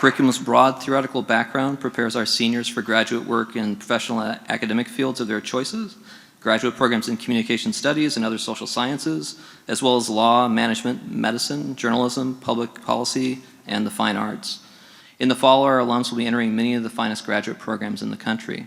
curriculum's broad theoretical background prepares our seniors for graduate work in professional academic fields of their choices, graduate programs in communication studies and other social sciences, as well as law, management, medicine, journalism, public policy, and the fine arts. In the fall, our alums will be entering many of the finest graduate programs in the country.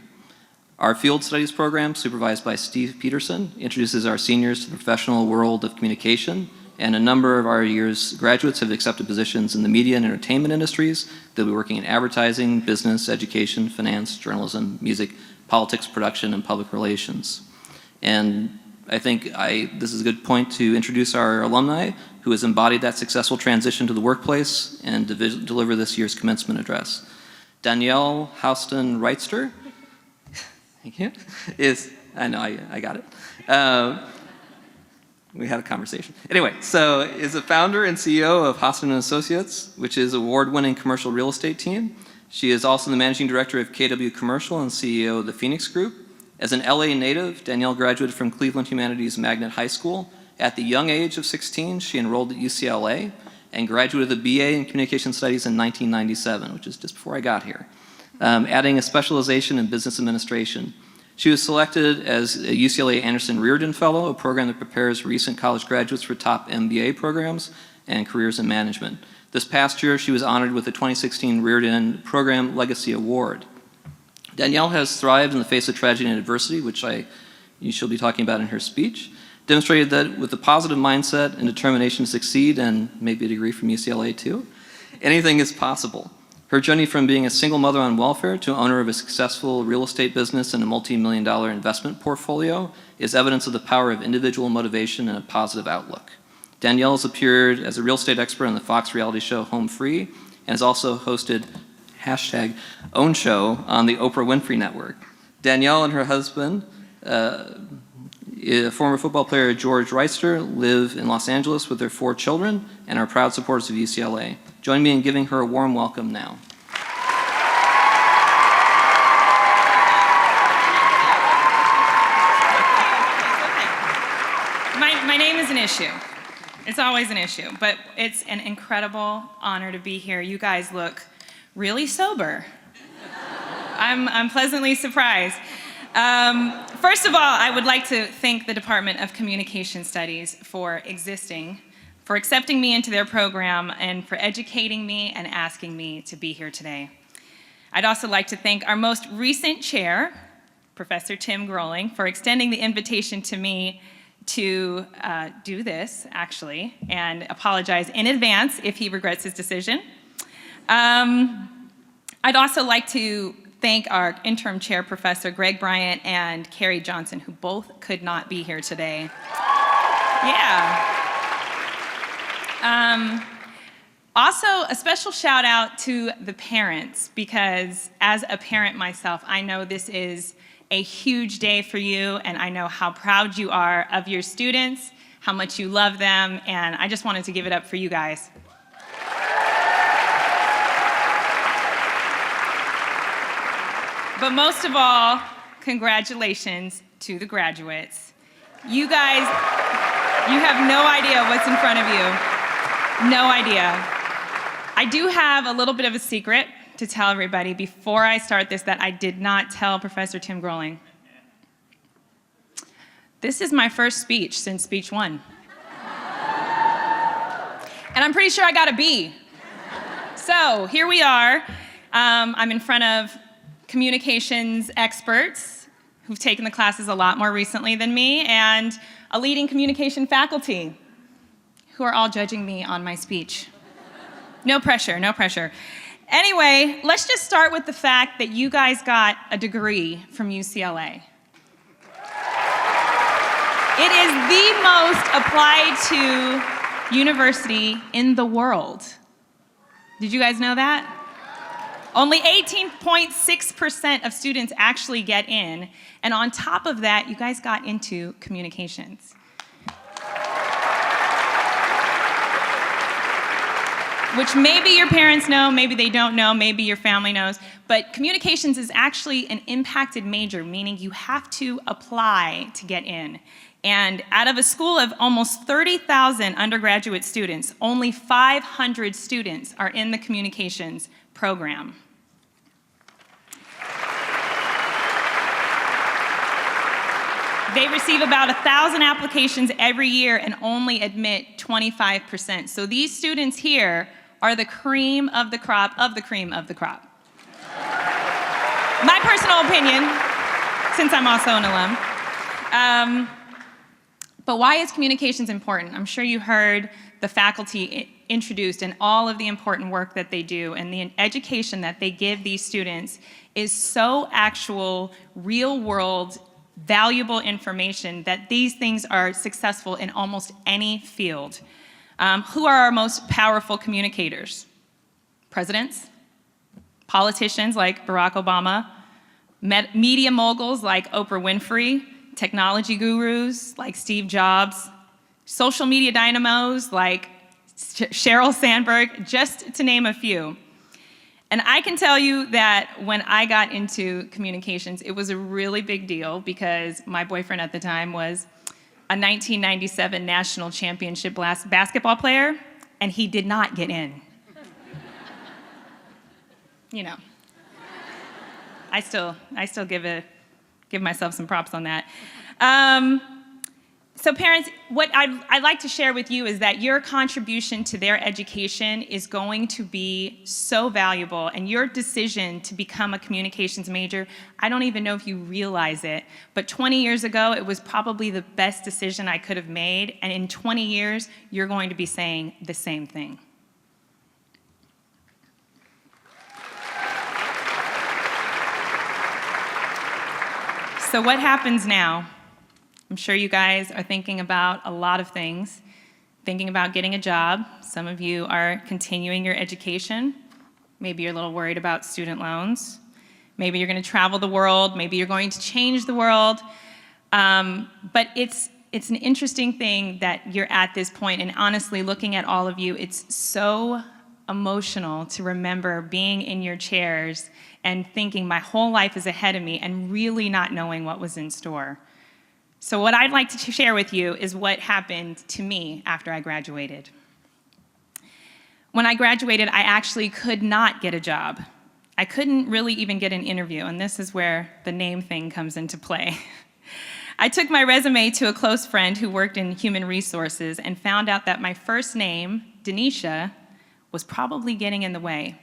Our field studies program, supervised by Steve Peterson, introduces our seniors to the professional world of communication, and a number of our year's graduates have accepted positions in the media and entertainment industries. They'll be working in advertising, business, education, finance, journalism, music, politics, production, and public relations. And I think this is a good point to introduce our alumni who has embodied that successful transition to the workplace and deliver this year's commencement address. Danielle Hoston-Wrighster, thank you, I know, I got it. We had a conversation. Anyway, so is the founder and CEO of Hoston & Associates, which is an award-winning commercial real estate team. She is also the managing director of KW Commercial and CEO of the Phoenix Group. As an LA native, Danielle graduated from Cleveland Humanities Magnet High School. At the young age of 16, she enrolled at UCLA and graduated the BA in Communication Studies in 1997, which is just before I got here, adding a specialization in business administration. She was selected as a UCLA Anderson Reardon Fellow, a program that prepares recent college graduates for top MBA programs and careers in management. This past year, she was honored with the 2016 Reardon Program Legacy Award. Danielle has thrived in the face of tragedy and adversity, which she'll be talking about in her speech, demonstrated that with a positive mindset and determination to succeed, and maybe a degree from UCLA too, anything is possible. Her journey from being a single mother on welfare to owner of a successful real estate business and a multi-million-dollar investment portfolio is evidence of the power of individual motivation and a positive outlook. Danielle has appeared as a real estate expert on the Fox reality show Home Free and has also hosted #own show on the Oprah Winfrey Network. Danielle and her husband, former football player George Wrighster, live in Los Angeles with their 4 children and are proud supporters of UCLA. Join me in giving her a warm welcome now. My name is an issue. It's always an issue, but it's an incredible honor to be here. You guys look really sober. I'm pleasantly surprised. First of all, I would like to thank the Department of Communication Studies for accepting me into their program and for educating me and asking me to be here today. I'd also like to thank our most recent chair, Professor Tim Grolling, for extending the invitation to me to do this, actually, and apologize in advance if he regrets his decision. I'd also like to thank our interim chair, Professor Greg Bryant and Carrie Johnson, who both could not be here today. Yeah. Also, a special shout out to the parents, because as a parent myself, I know this is a huge day for you, and I know how proud you are of your students, how much you love them, and I just wanted to give it up for you guys. But most of all, congratulations to the graduates. You guys, you have no idea what's in front of you. No idea. I do have a little bit of a secret to tell everybody before I start this that I did not tell Professor Tim Grolling. This is my first speech since speech 1. And I'm pretty sure I got a B. So here we are. I'm in front of communications experts who've taken the classes a lot more recently than me, and a leading communication faculty who are all judging me on my speech. No pressure, no pressure. Anyway, let's just start with the fact that you guys got a degree from UCLA. It is the most applied to university in the world. Did you guys know that? Only 18.6% of students actually get in, and on top of that, you guys got into communications. Which maybe your parents know, maybe they don't know, maybe your family knows, but communications is actually an impacted major, meaning you have to apply to get in. And out of a school of almost 30,000 undergraduate students, only 500 students are in the communications program. They receive about 1,000 applications every year and only admit 25%. So these students here are the cream of the crop of the cream of the crop. My personal opinion, since I'm also an alum. But why is communications important? I'm sure you heard the faculty introduced and all of the important work that they do, and the education that they give these students is so actual, real world, valuable information that these things are successful in almost any field. Who are our most powerful communicators? Presidents, politicians like Barack Obama, media moguls like Oprah Winfrey, technology gurus like Steve Jobs, social media dynamos like Sheryl Sandberg, just to name a few. And I can tell you that when I got into communications, it was a really big deal because my boyfriend at the time was a 1997 national championship basketball player, and he did not get in. You know, I still give myself some props on that. So parents, what I'd like to share with you is that your contribution to their education is going to be so valuable, and your decision to become a communications major, I don't even know if you realize it, but 20 years ago, it was probably the best decision I could have made, and in 20 years, you're going to be saying the same thing. So what happens now? I'm sure you guys are thinking about a lot of things, thinking about getting a job. Some of you are continuing your education. Maybe you're a little worried about student loans. Maybe you're going to travel the world. Maybe you're going to change the world. But it's an interesting thing that you're at this point, and honestly, looking at all of you, it's so emotional to remember being in your chairs and thinking my whole life is ahead of me and really not knowing what was in store. So what I'd like to share with you is what happened to me after I graduated. When I graduated, I actually could not get a job. I couldn't really even get an interview, and this is where the name thing comes into play. I took my resume to a close friend who worked in human resources and found out that my first name, Denisha, was probably getting in the way.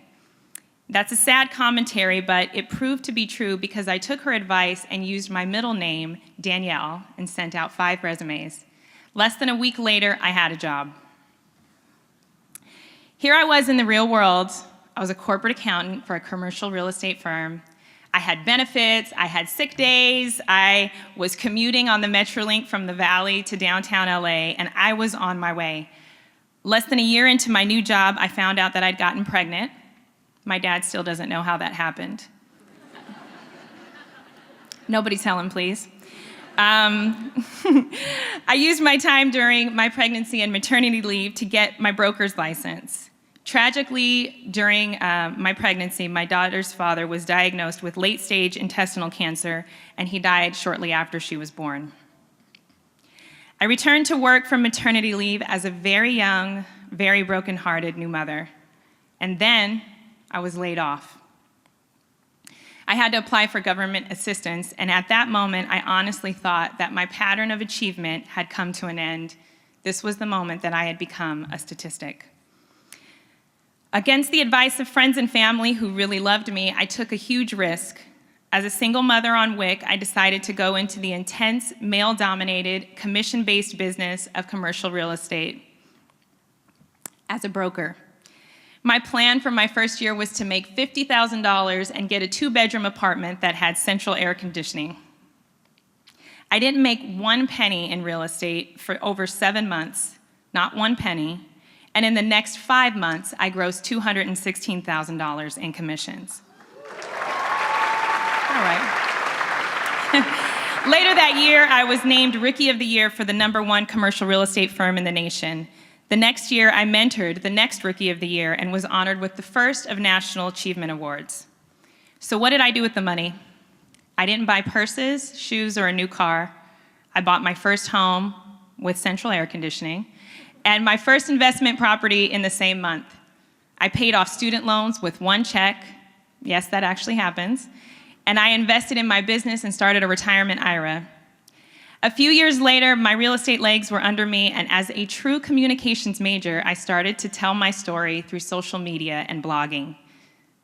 That's a sad commentary, but it proved to be true because I took her advice and used my middle name, Danielle, and sent out 5 resumes. Less than a week later, I had a job. Here I was in the real world. I was a corporate accountant for a commercial real estate firm. I had benefits, I had sick days, I was commuting on the Metrolink from the Valley to downtown LA, and I was on my way. Less than a year into my new job, I found out that I'd gotten pregnant. My dad still doesn't know how that happened. Nobody tell him, please. I used my time during my pregnancy and maternity leave to get my broker's license. Tragically, during my pregnancy, my daughter's father was diagnosed with late-stage intestinal cancer, and he died shortly after she was born. I returned to work from maternity leave as a very young, very broken-hearted new mother. And then I was laid off. I had to apply for government assistance, and at that moment, I honestly thought that my pattern of achievement had come to an end. This was the moment that I had become a statistic. Against the advice of friends and family who really loved me, I took a huge risk. As a single mother on WIC, I decided to go into the intense, male-dominated, commission-based business of commercial real estate as a broker. My plan for my first year was to make $50,000 and get a 2-bedroom apartment that had central air conditioning. I didn't make 1 penny in real estate for over 7 months, not 1 penny, and in the next 5 months, I grossed $216,000 in commissions. All right. Later that year, I was named Rookie of the Year for the #1 commercial real estate firm in the nation. The next year, I mentored the next Rookie of the Year and was honored with the first of National Achievement Awards. So what did I do with the money? I didn't buy purses, shoes, or a new car. I bought my first home with central air conditioning and my first investment property in the same month. I paid off student loans with one check. Yes, that actually happens. And I invested in my business and started a retirement IRA. A few years later, my real estate legs were under me, and as a true communications major, I started to tell my story through social media and blogging.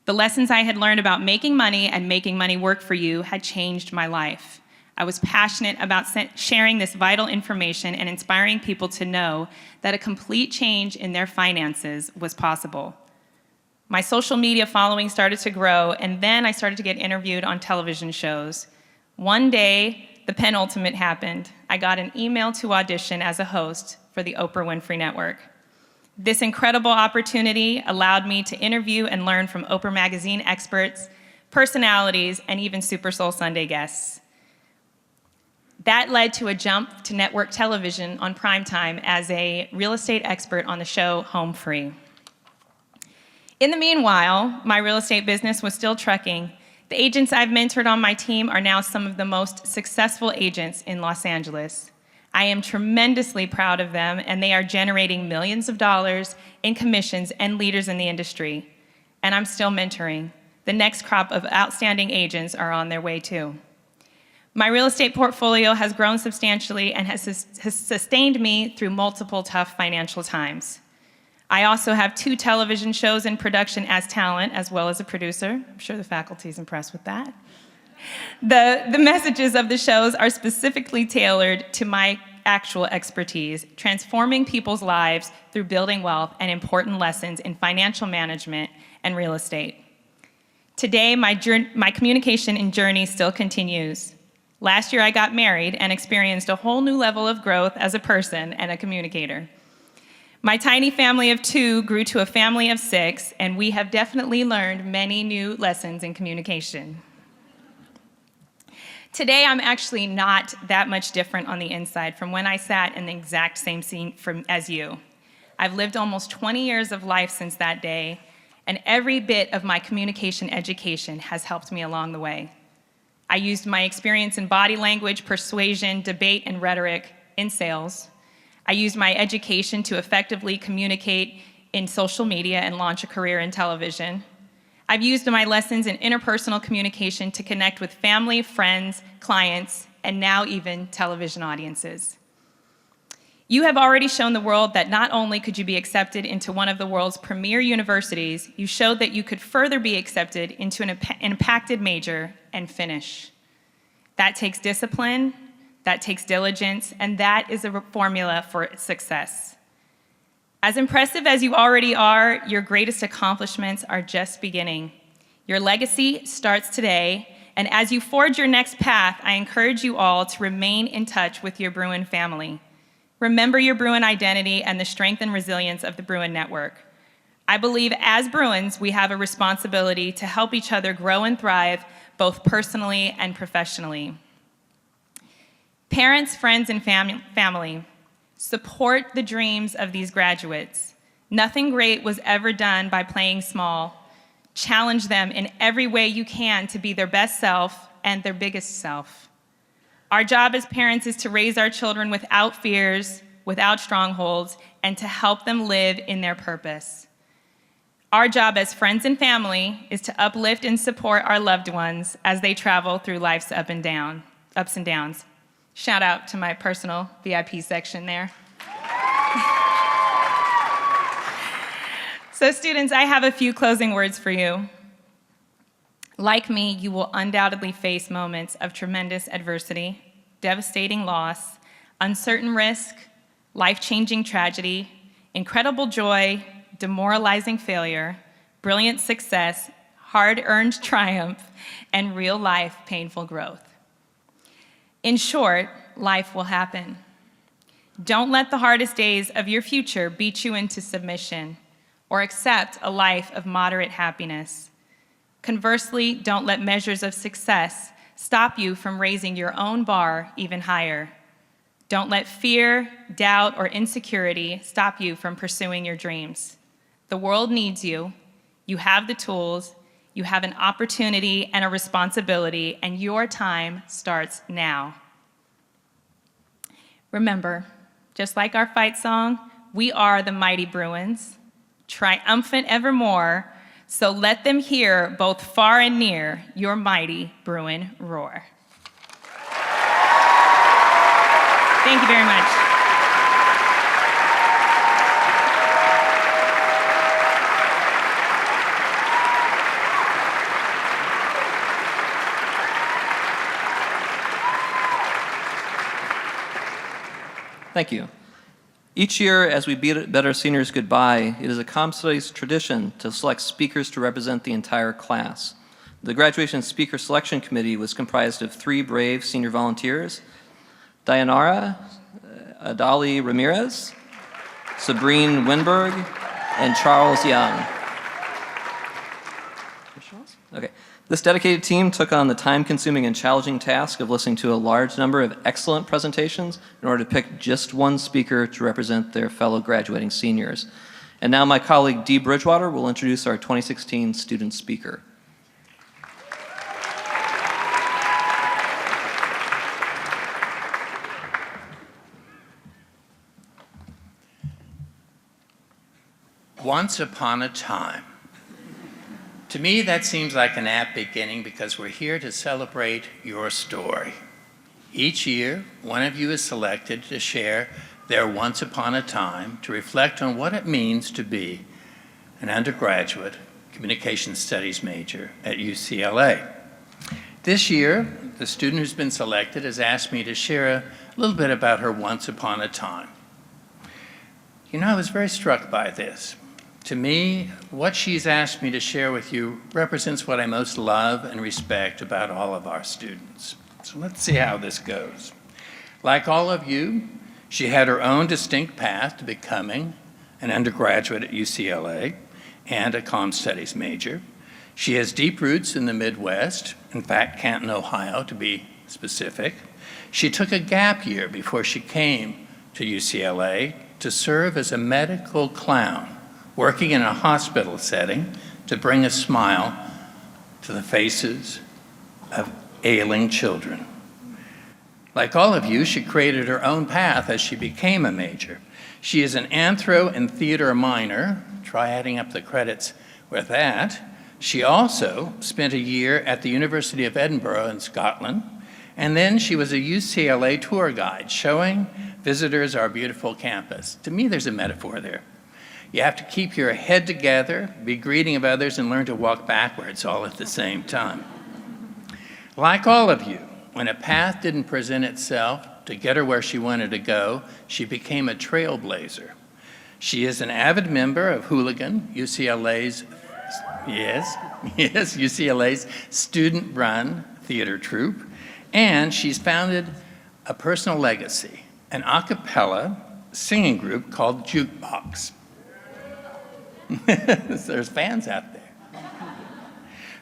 The lessons I had learned about making money and making money work for you had changed my life. I was passionate about sharing this vital information and inspiring people to know that a complete change in their finances was possible. My social media following started to grow, and then I started to get interviewed on television shows. One day, the penultimate happened. I got an email to audition as a host for the Oprah Winfrey Network. This incredible opportunity allowed me to interview and learn from Oprah magazine experts, personalities, and even Super Soul Sunday guests. That led to a jump to network television on primetime as a real estate expert on the show Home Free. In the meanwhile, my real estate business was still trucking. The agents I've mentored on my team are now some of the most successful agents in Los Angeles. I am tremendously proud of them, and they are generating millions of dollars in commissions and leaders in the industry. And I'm still mentoring. The next crop of outstanding agents are on their way too. My real estate portfolio has grown substantially and has sustained me through multiple tough financial times. I also have 2 television shows in production as talent, as well as a producer. I'm sure the faculty's impressed with that. The messages of the shows are specifically tailored to my actual expertise, transforming people's lives through building wealth and important lessons in financial management and real estate. Today, my communication and journey still continues. Last year, I got married and experienced a whole new level of growth as a person and a communicator. My tiny family of 2 grew to a family of 6, and we have definitely learned many new lessons in communication. Today, I'm actually not that much different on the inside from when I sat in the exact same seat as you. I've lived almost 20 years of life since that day, and every bit of my communication education has helped me along the way. I used my experience in body language, persuasion, debate, and rhetoric in sales. I used my education to effectively communicate in social media and launch a career in television. I've used my lessons in interpersonal communication to connect with family, friends, clients, and now even television audiences. You have already shown the world that not only could you be accepted into one of the world's premier universities, you showed that you could further be accepted into an impacted major and finish. That takes discipline, that takes diligence, and that is a formula for success. As impressive as you already are, your greatest accomplishments are just beginning. Your legacy starts today, and as you forge your next path, I encourage you all to remain in touch with your Bruin family. Remember your Bruin identity and the strength and resilience of the Bruin Network. I believe as Bruins, we have a responsibility to help each other grow and thrive, both personally and professionally. Parents, friends, and family, support the dreams of these graduates. Nothing great was ever done by playing small. Challenge them in every way you can to be their best self and their biggest self. Our job as parents is to raise our children without fears, without strongholds, and to help them live in their purpose. Our job as friends and family is to uplift and support our loved ones as they travel through life's ups and downs. Shout out to my personal VIP section there. So students, I have a few closing words for you. Like me, you will undoubtedly face moments of tremendous adversity, devastating loss, uncertain risk, life-changing tragedy, incredible joy, demoralizing failure, brilliant success, hard-earned triumph, and real-life painful growth. In short, life will happen. Don't let the hardest days of your future beat you into submission or accept a life of moderate happiness. Conversely, don't let measures of success stop you from raising your own bar even higher. Don't let fear, doubt, or insecurity stop you from pursuing your dreams. The world needs you. You have the tools. You have an opportunity and a responsibility, and your time starts now. Remember, just like our fight song, we are the mighty Bruins. triumphant evermore, so let them hear, both far and near, your mighty Bruin roar. Thank you very much. Thank you. Each year, as we bid our seniors goodbye, it is a Comm Studies tradition to select speakers to represent the entire class. The Graduation Speaker Selection Committee was comprised of 3 brave senior volunteers: Dayanara Adali Ramirez, Sabrine Winberg, and Charles Young. Okay. This dedicated team took on the time-consuming and challenging task of listening to a large number of excellent presentations in order to pick just one speaker to represent their fellow graduating seniors. And now my colleague Dee Bridgewater will introduce our 2016 student speaker. Once upon a time. To me, that seems like an apt beginning because we're here to celebrate your story. Each year, one of you is selected to share their once upon a time, to reflect on what it means to be an undergraduate communication studies major at UCLA. This year, the student who's been selected has asked me to share a little bit about her once upon a time. You know, I was very struck by this. To me, what she's asked me to share with you represents what I most love and respect about all of our students. So let's see how this goes. Like all of you, she had her own distinct path to becoming an undergraduate at UCLA and a comm studies major. She has deep roots in the Midwest, in fact, Canton, Ohio, to be specific. She took a gap year before she came to UCLA to serve as a medical clown, working in a hospital setting to bring a smile to the faces of ailing children. Like all of you, she created her own path as she became a major. She is an anthro and theater minor. Try adding up the credits with that. She also spent a year at the University of Edinburgh in Scotland, and then she was a UCLA tour guide, showing visitors our beautiful campus. To me, there's a metaphor there. You have to keep your head together, be greeting of others, and learn to walk backwards all at the same time. Like all of you, when a path didn't present itself to get her where she wanted to go, she became a trailblazer. She is an avid member of Hooligan, UCLA's UCLA's student-run theater troupe, and she's founded a personal legacy, an a cappella singing group called Jukebox. There's fans out there.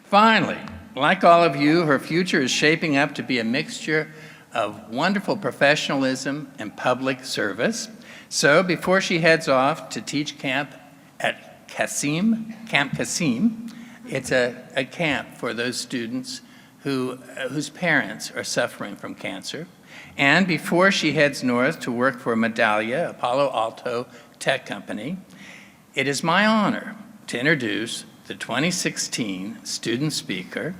Finally, like all of you, her future is shaping up to be a mixture of wonderful professionalism and public service. So before she heads off to teach camp at Camp Kasim, it's a camp for those students whose parents are suffering from cancer. And before she heads north to work for Medallia, a Palo Alto tech company, it is my honor to introduce the 2016 student speaker,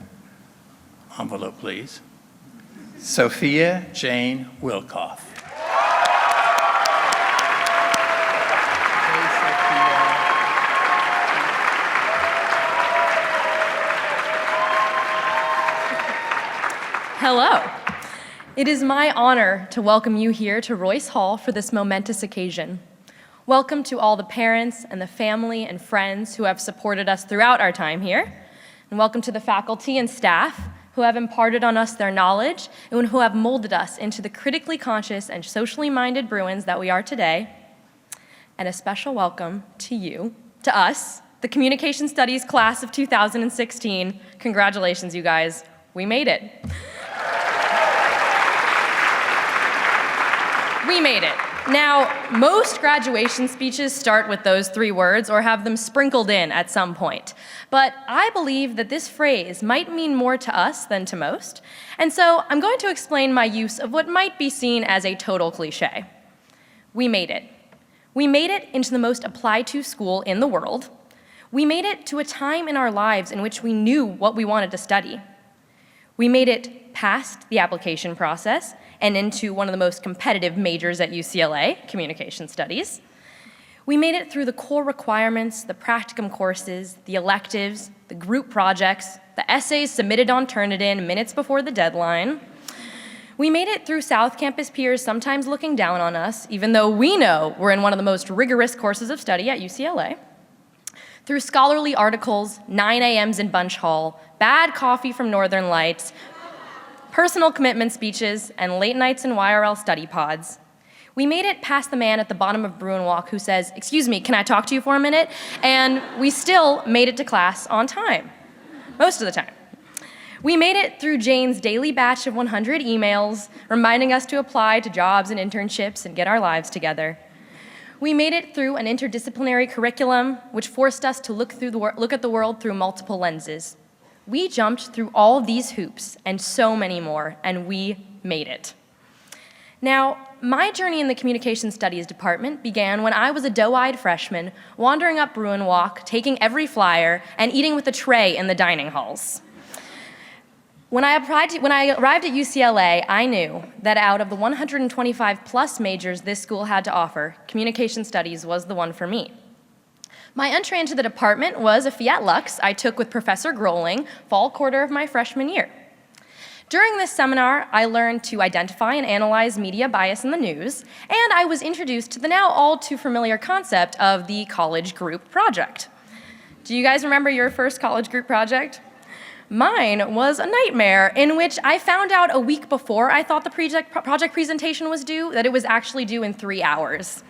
envelope please, Sophia Jane Wilkoff. Hello. It is my honor to welcome you here to Royce Hall for this momentous occasion. Welcome to all the parents and the family and friends who have supported us throughout our time here. And welcome to the faculty and staff who have imparted on us their knowledge and who have molded us into the critically conscious and socially minded Bruins that we are today. And a special welcome to you, to us, the Communication Studies class of 2016. Congratulations, you guys. We made it. We made it. Now, most graduation speeches start with those 3 words or have them sprinkled in at some point. But I believe that this phrase might mean more to us than to most. And so I'm going to explain my use of what might be seen as a total cliche. We made it. We made it into the most applied to school in the world. We made it to a time in our lives in which we knew what we wanted to study. We made it past the application process and into one of the most competitive majors at UCLA, communication studies. We made it through the core requirements, the practicum courses, the electives, the group projects, the essays submitted on Turnitin minutes before the deadline. We made it through South Campus peers sometimes looking down on us, even though we know we're in one of the most rigorous courses of study at UCLA. Through scholarly articles, 9 a.m.s in Bunch Hall, bad coffee from Northern Lights, personal commitment speeches, and late nights in YRL study pods. We made it past the man at the bottom of Bruin Walk who says, "Excuse me, can I talk to you for a minute?" And we still made it to class on time, most of the time. We made it through Jane's daily batch of 100 emails reminding us to apply to jobs and internships and get our lives together. We made it through an interdisciplinary curriculum which forced us to look at the world through multiple lenses. We jumped through all these hoops and so many more, and we made it. Now, my journey in the Communication Studies department began when I was a doe-eyed freshman wandering up Bruin Walk, taking every flyer, and eating with a tray in the dining halls. When I arrived at UCLA, I knew that out of the 125 plus majors this school had to offer, Communication Studies was the one for me. My entry into the department was a Fiat Lux I took with Professor Groeling fall quarter of my freshman year. During this seminar, I learned to identify and analyze media bias in the news, and I was introduced to the now all too familiar concept of the college group project. Do you guys remember your first college group project? Mine was a nightmare in which I found out a week before I thought the project presentation was due that it was actually due in 3 hours.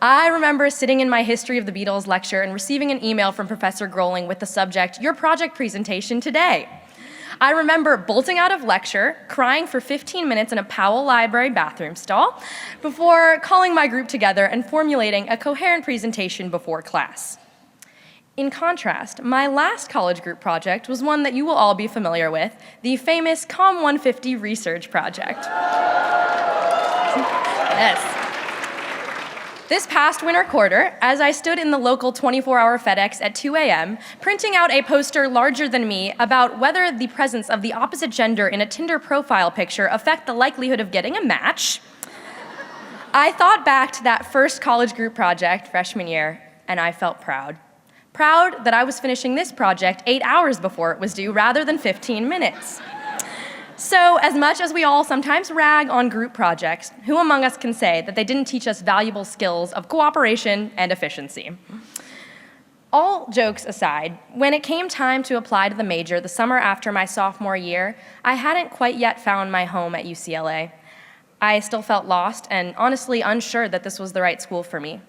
I remember sitting in my History of the Beatles lecture and receiving an email from Professor Groeling with the subject, "Your project presentation today." I remember bolting out of lecture, crying for 15 minutes in a Powell Library bathroom stall, before calling my group together and formulating a coherent presentation before class. In contrast, my last college group project was one that you will all be familiar with, the famous COM 150 research project. Yes. This past winter quarter, as I stood in the local 24-hour FedEx at 2 a.m., printing out a poster larger than me about whether the presence of the opposite gender in a Tinder profile picture affect the likelihood of getting a match, I thought back to that first college group project freshman year, and I felt proud. Proud that I was finishing this project 8 hours before it was due rather than 15 minutes. So, as much as we all sometimes rag on group projects, who among us can say that they didn't teach us valuable skills of cooperation and efficiency? All jokes aside, when it came time to apply to the major the summer after my sophomore year, I hadn't quite yet found my home at UCLA. I still felt lost and honestly unsure that this was the right school for me.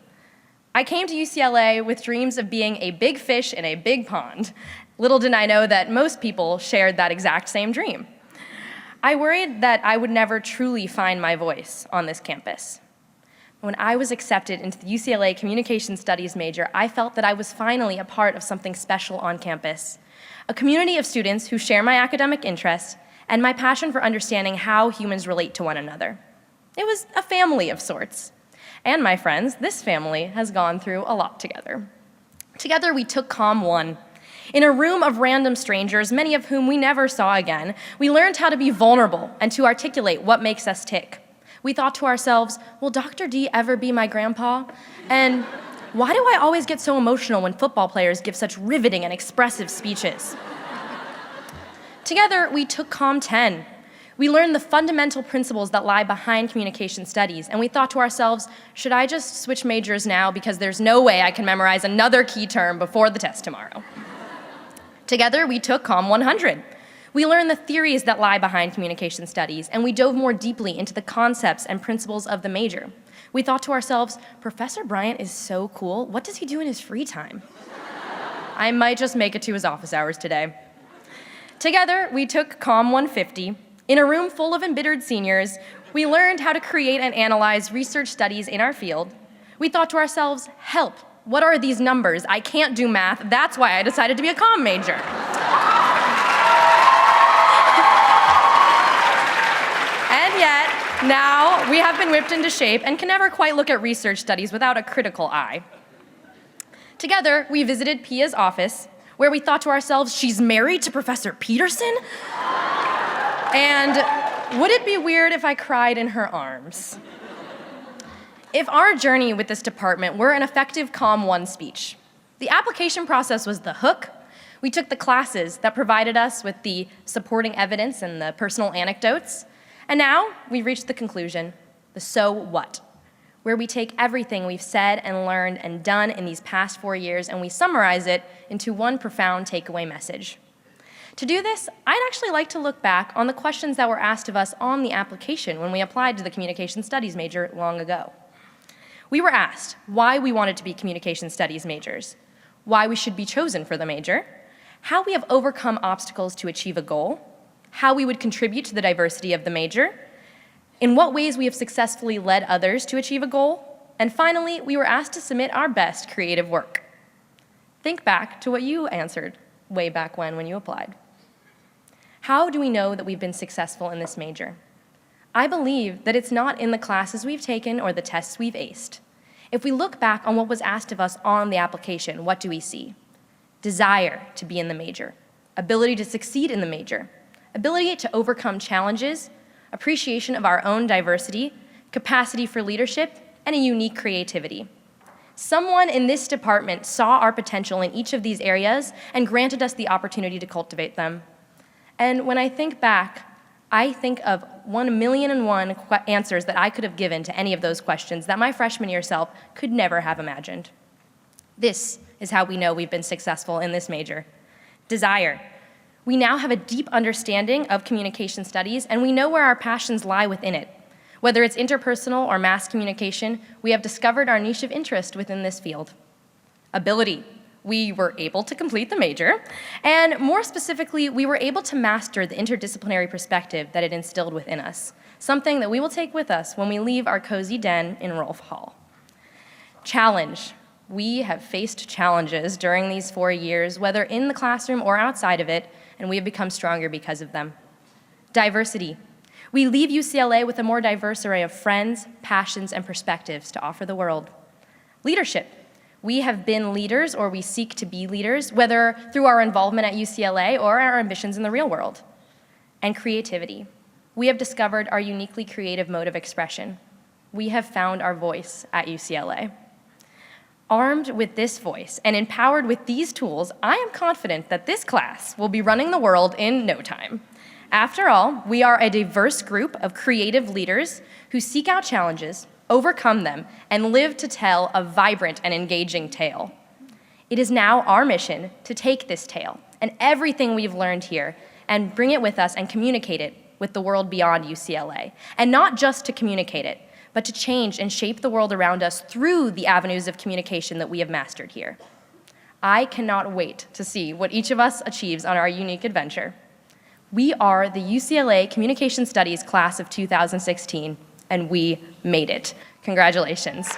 I came to UCLA with dreams of being a big fish in a big pond. Little did I know that most people shared that exact same dream. I worried that I would never truly find my voice on this campus. When I was accepted into the UCLA Communication Studies major, I felt that I was finally a part of something special on campus, a community of students who share my academic interests and my passion for understanding how humans relate to one another. It was a family of sorts. And my friends, this family has gone through a lot together. Together, we took COM 1. In a room of random strangers, many of whom we never saw again, we learned how to be vulnerable and to articulate what makes us tick. We thought to ourselves, will Dr. D ever be my grandpa? And why do I always get so emotional when football players give such riveting and expressive speeches? Together, we took COM 10. We learned the fundamental principles that lie behind communication studies, and we thought to ourselves, should I just switch majors now because there's no way I can memorize another key term before the test tomorrow? Together, we took COM 100. We learned the theories that lie behind communication studies, and we dove more deeply into the concepts and principles of the major. We thought to ourselves, Professor Bryant is so cool, what does he do in his free time? I might just make it to his office hours today. Together, we took COM 150. In a room full of embittered seniors, we learned how to create and analyze research studies in our field. We thought to ourselves, help, what are these numbers? I can't do math, that's why I decided to be a comm major. And yet, Now, we have been whipped into shape and can never quite look at research studies without a critical eye. Together, we visited Pia's office, where we thought to ourselves, she's married to Professor Peterson? And would it be weird if I cried in her arms? If our journey with this department were an effective Comm 1 speech, the application process was the hook. We took the classes that provided us with the supporting evidence and the personal anecdotes, and now we've reached the conclusion, the so what, where we take everything we've said and learned and done in these past 4 years and we summarize it into one profound takeaway message. To do this, I'd actually like to look back on the questions that were asked of us on the application when we applied to the Communication Studies major long ago. We were asked why we wanted to be Communication Studies majors, why we should be chosen for the major, how we have overcome obstacles to achieve a goal, how we would contribute to the diversity of the major, in what ways we have successfully led others to achieve a goal, and finally, we were asked to submit our best creative work. Think back to what you answered way back when you applied. How do we know that we've been successful in this major? I believe that it's not in the classes we've taken or the tests we've aced. If we look back on what was asked of us on the application, what do we see? Desire to be in the major, ability to succeed in the major, ability to overcome challenges, appreciation of our own diversity, capacity for leadership, and a unique creativity. Someone in this department saw our potential in each of these areas and granted us the opportunity to cultivate them. And when I think back, I think of 1,000,001 answers that I could have given to any of those questions that my freshman year self could never have imagined. This is how we know we've been successful in this major. Desire. We now have a deep understanding of communication studies, and we know where our passions lie within it. Whether it's interpersonal or mass communication, we have discovered our niche of interest within this field. Ability. We were able to complete the major, and more specifically, we were able to master the interdisciplinary perspective that it instilled within us, something that we will take with us when we leave our cozy den in Rolfe Hall. Challenge. We have faced challenges during these 4 years, whether in the classroom or outside of it, and we have become stronger because of them. Diversity. We leave UCLA with a more diverse array of friends, passions, and perspectives to offer the world. Leadership. We have been leaders, or we seek to be leaders, whether through our involvement at UCLA or our ambitions in the real world. And creativity. We have discovered our uniquely creative mode of expression. We have found our voice at UCLA. Armed with this voice and empowered with these tools, I am confident that this class will be running the world in no time. After all, we are a diverse group of creative leaders who seek out challenges, overcome them, and live to tell a vibrant and engaging tale. It is now our mission to take this tale and everything we've learned here and bring it with us and communicate it with the world beyond UCLA. And not just to communicate it, but to change and shape the world around us through the avenues of communication that we have mastered here. I cannot wait to see what each of us achieves on our unique adventure. We are the UCLA Communication Studies class of 2016, and we made it. Congratulations.